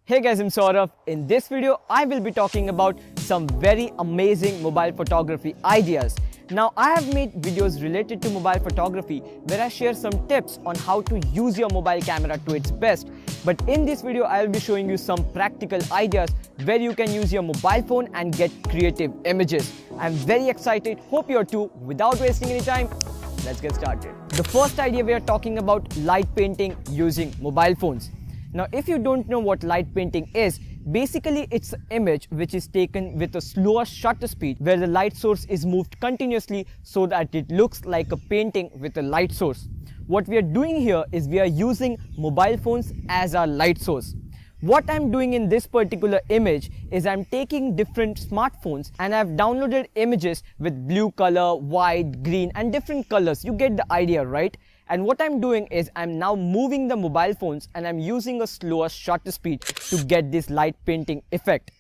Hey guys, I'm Saurav. In this video, I will be talking about some very amazing mobile photography ideas. Now, I have made videos related to mobile photography where I share some tips on how to use your mobile camera to its best. But in this video, I will be showing you some practical ideas where you can use your mobile phone and get creative images. I'm very excited. Hope you are too. Without wasting any time, let's get started. The first idea we are talking about light painting using mobile phones. Now, if you don't know what light painting is, basically it's an image which is taken with a slower shutter speed where the light source is moved continuously so that it looks like a painting with a light source. What we are doing here is we are using mobile phones as our light source. What I'm doing in this particular image is I'm taking different smartphones and I've downloaded images with blue color, white, green and different colors. You get the idea, right? And what I'm doing is I'm now moving the mobile phones and I'm using a slower shutter speed to get this light painting effect.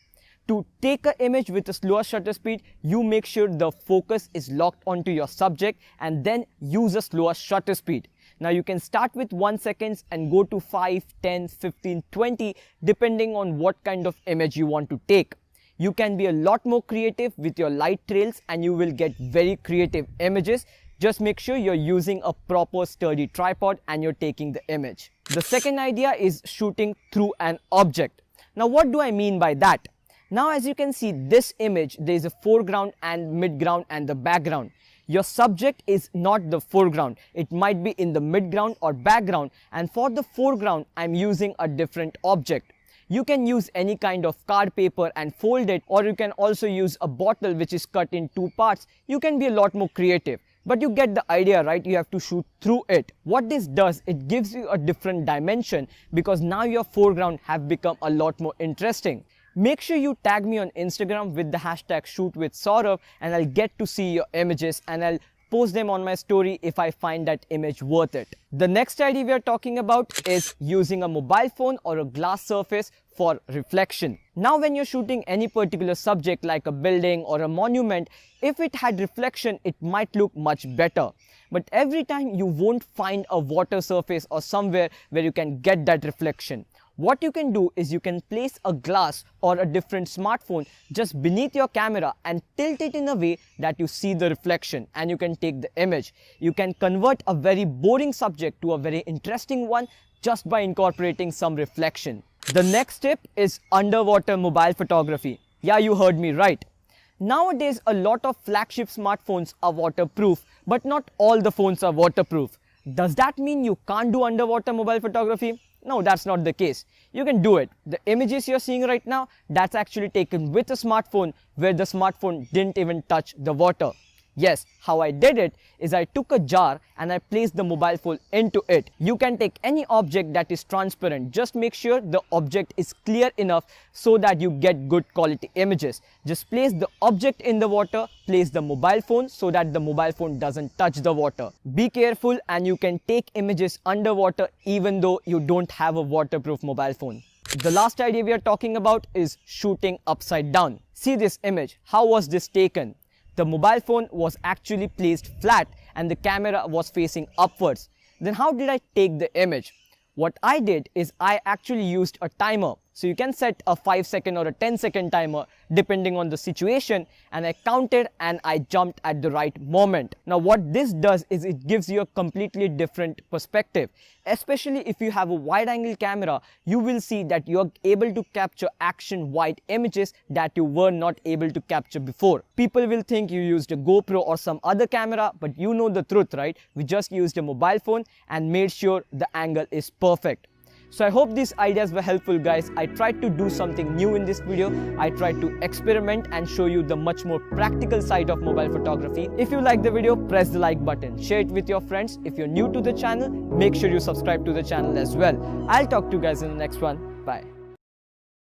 To take an image with a slower shutter speed, you make sure the focus is locked onto your subject and then use a slower shutter speed. Now you can start with 1 second and go to 5, 10, 15, 20 depending on what kind of image you want to take. You can be a lot more creative with your light trails and you will get very creative images. Just make sure you're using a proper sturdy tripod and you're taking the image. The second idea is shooting through an object. Now what do I mean by that? Now as you can see this image, there is a foreground and midground and the background. Your subject is not the foreground. It might be in the midground or background, and for the foreground I'm using a different object. You can use any kind of card paper and fold it, or you can also use a bottle which is cut in 2 parts. You can be a lot more creative. But you get the idea, right? You have to shoot through it. What this does, it gives you a different dimension because now your foreground have become a lot more interesting. Make sure you tag me on Instagram with the hashtag shootwithsaurav and I'll get to see your images and I'll post them on my story if I find that image worth it. The next idea we are talking about is using a mobile phone or a glass surface for reflection. Now when you're shooting any particular subject like a building or a monument, if it had reflection, it might look much better. But every time you won't find a water surface or somewhere where you can get that reflection. What you can do is you can place a glass or a different smartphone just beneath your camera and tilt it in a way that you see the reflection and you can take the image. You can convert a very boring subject to a very interesting one just by incorporating some reflection. The next tip is underwater mobile photography. Yeah, you heard me right. Nowadays, a lot of flagship smartphones are waterproof, but not all the phones are waterproof. Does that mean you can't do underwater mobile photography? No, that's not the case. You can do it. The images you're seeing right now, that's actually taken with a smartphone where the smartphone didn't even touch the water. Yes, how I did it is I took a jar and I placed the mobile phone into it. You can take any object that is transparent. Just make sure the object is clear enough so that you get good quality images. Just place the object in the water, place the mobile phone so that the mobile phone doesn't touch the water. Be careful and you can take images underwater even though you don't have a waterproof mobile phone. The last idea we are talking about is shooting upside down. See this image. How was this taken? The mobile phone was actually placed flat and the camera was facing upwards. Then how did I take the image? What I did is I actually used a timer. So you can set a 5-second or a 10-second timer depending on the situation, and I counted and I jumped at the right moment. Now what this does is it gives you a completely different perspective. Especially if you have a wide angle camera, you will see that you're able to capture action wide images that you were not able to capture before. People will think you used a GoPro or some other camera, but you know the truth, right? We just used a mobile phone and made sure the angle is perfect. So I hope these ideas were helpful, guys. I tried to do something new in this video. I tried to experiment and show you the much more practical side of mobile photography. If you like the video, press the like button. Share it with your friends. If you're new to the channel, make sure you subscribe to the channel as well. I'll talk to you guys in the next one. Bye.